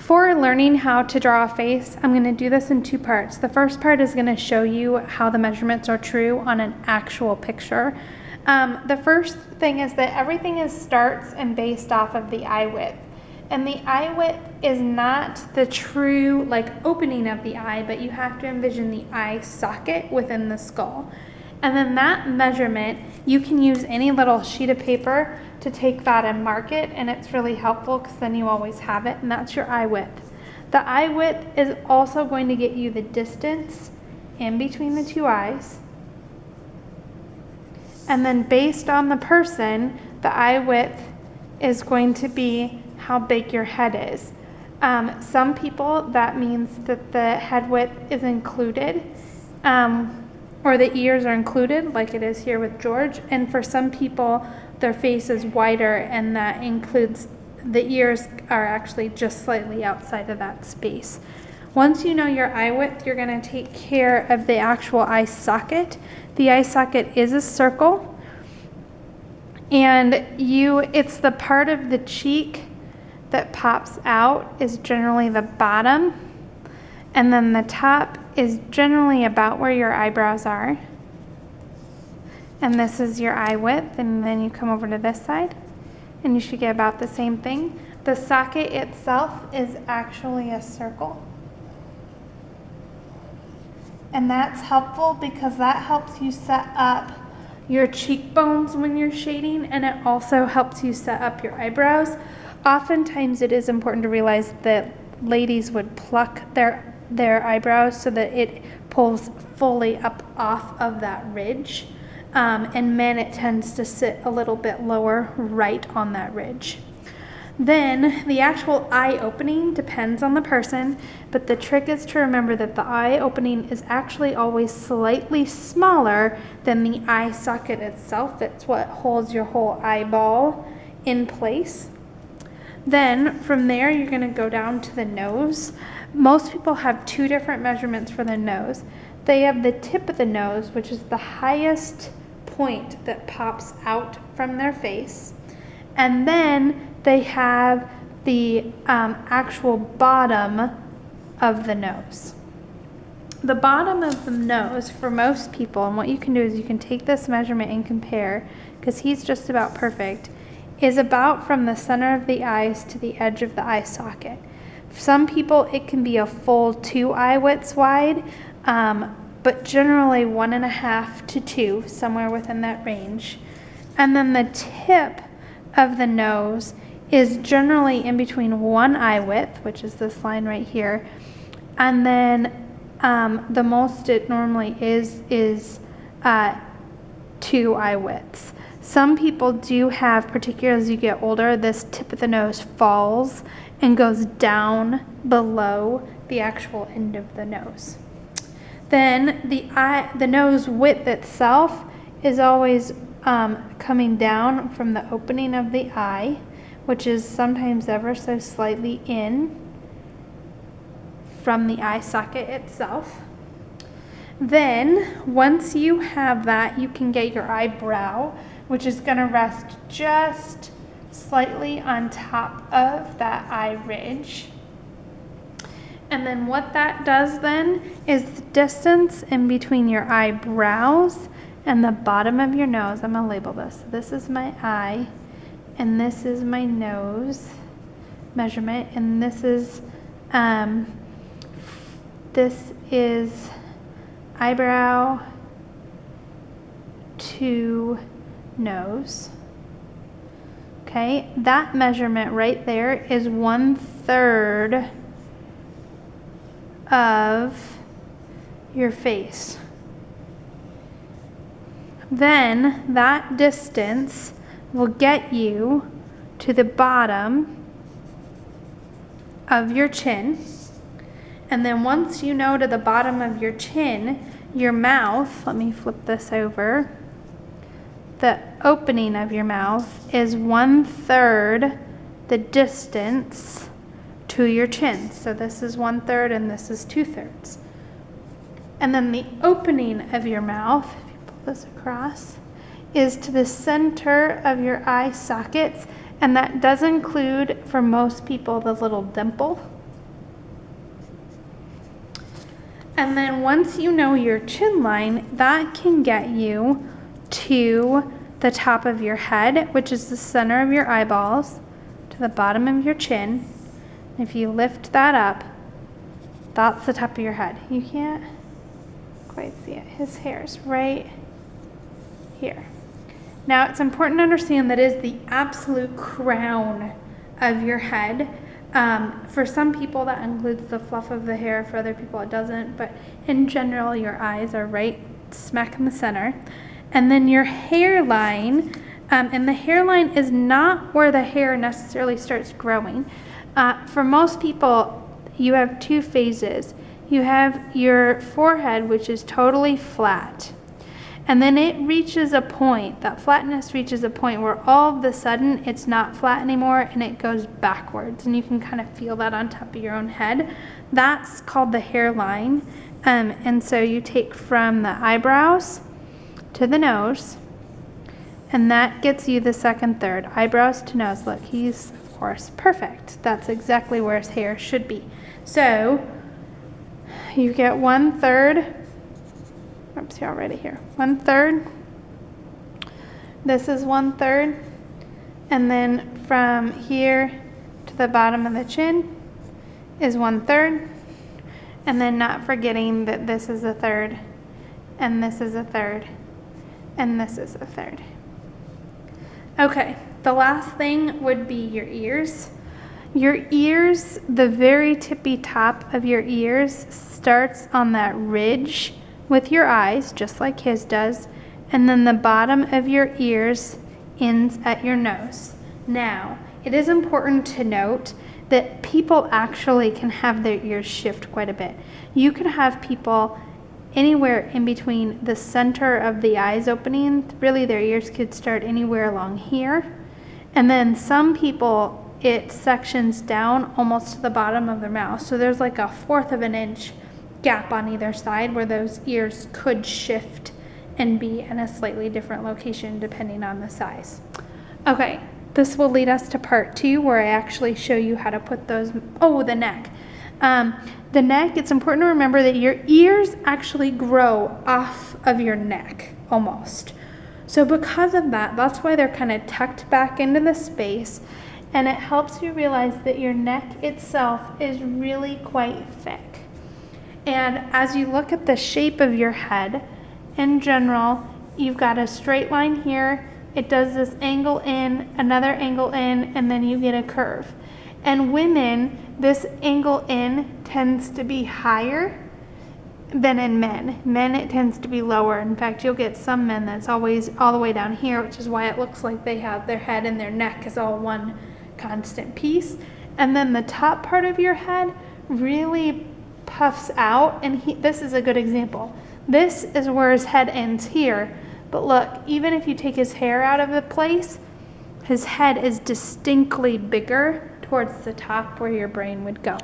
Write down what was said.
For learning how to draw a face, I'm going to do this in two parts. The first part is going to show you how the measurements are true on an actual picture. The first thing is that everything starts and based off of the eye width. And the eye width is not the true opening of the eye, but you have to envision the eye socket within the skull. And then that measurement, you can use any little sheet of paper to take that and mark it, and it's really helpful because then you always have it, and that's your eye width. The eye width is also going to get you the distance in between the two eyes. And then based on the person, the eye width is going to be how big your head is. Some people, that means that the head width is included, or the ears are included, like it is here with George. And for some people, their face is wider, and that includes the ears are actually just slightly outside of that space. Once you know your eye width, you're going to take care of the actual eye socket. The eye socket is a circle, and it's the part of the cheek that pops out is generally the bottom, and then the top is generally about where your eyebrows are. And this is your eye width, and then you come over to this side, and you should get about the same thing. The socket itself is actually a circle. And that's helpful because that helps you set up your cheekbones when you're shading, and it also helps you set up your eyebrows. Oftentimes it is important to realize that ladies would pluck their eyebrows so that it pulls fully up off of that ridge. And men, it tends to sit a little bit lower right on that ridge. Then the actual eye opening depends on the person, but the trick is to remember that the eye opening is actually always slightly smaller than the eye socket itself. It's what holds your whole eyeball in place. Then from there, you're going to go down to the nose. Most people have two different measurements for the nose. They have the tip of the nose, which is the highest point that pops out from their face. And then they have the actual bottom of the nose. The bottom of the nose for most people, and what you can do is you can take this measurement and compare, because he's just about perfect, is about from the center of the eyes to the edge of the eye socket. For some people, it can be a full 2 eye widths wide, but generally 1.5 to 2, somewhere within that range. And then the tip of the nose is generally in between 1 eye width, which is this line right here, and then the most it normally is 2 eye widths. Some people do have, particularly as you get older, this tip of the nose falls and goes down below the actual end of the nose. Then the nose width itself is always coming down from the opening of the eye, which is sometimes ever so slightly in from the eye socket itself. Then once you have that, you can get your eyebrow, which is going to rest just slightly on top of that eye ridge. And then what that does then is the distance in between your eyebrows and the bottom of your nose. I'm going to label this. So this is my eye, and this is my nose measurement, and this is eyebrow to nose. Okay, that measurement right there is 1/3 of your face. Then that distance will get you to the bottom of your chin. And then once you know to the bottom of your chin, your mouth, let me flip this over, the opening of your mouth is 1/3 the distance to your chin. So this is 1/3 and this is 2/3. And then the opening of your mouth, if you pull this across, is to the center of your eye sockets, and that does include, for most people, the little dimple And then once you know your chin line, that can get you to the top of your head, which is the center of your eyeballs, to the bottom of your chin. If you lift that up, that's the top of your head. You can't quite see it. His hair is right here. Now it's important to understand that is the absolute crown of your head. For some people that includes the fluff of the hair, for other people it doesn't, but in general your eyes are right smack in the center. And then your hairline, and the hairline is not where the hair necessarily starts growing. For most people, you have two phases. You have your forehead, which is totally flat. And then it reaches a point, that flatness reaches a point where all of a sudden it's not flat anymore and it goes backwards. And you can kind of feel that on top of your own head. That's called the hairline. And so you take from the eyebrows to the nose, and that gets you the second third. Eyebrows to nose. Look, he's, of course, perfect. That's exactly where his hair should be. So you get 1/3. Oops, you're already here. 1/3. This is 1/3. And then from here to the bottom of the chin is 1/3. And then not forgetting that this is a third, and this is a third, and this is a third. Okay, the last thing would be your ears. Your ears, the very tippy top of your ears starts on that ridge with your eyes, just like his does, and then the bottom of your ears ends at your nose. Now, it is important to note that people actually can have their ears shift quite a bit. You can have people anywhere in between the center of the eyes opening. Really, their ears could start anywhere along here. And then some people, it sections down almost to the bottom of their mouth. So there's like a 1/4 of an inch gap on either side where those ears could shift and be in a slightly different location depending on the size. Okay, this will lead us to part 2 where I actually show you how to put those, the neck. The neck, it's important to remember that your ears actually grow off of your neck almost. So because of that, that's why they're kind of tucked back into the space, and it helps you realize that your neck itself is really quite thick. And as you look at the shape of your head, in general, you've got a straight line here. It does this angle in, another angle in, and then you get a curve. And women, this angle in tends to be higher than in men. Men, it tends to be lower. In fact, you'll get some men that's always all the way down here, which is why it looks like they have their head and their neck is all one constant piece. And then the top part of your head really puffs out, and this is a good example. This is where his head ends here, but look, even if you take his hair out of the place, his head is distinctly bigger towards the top where your brain would go.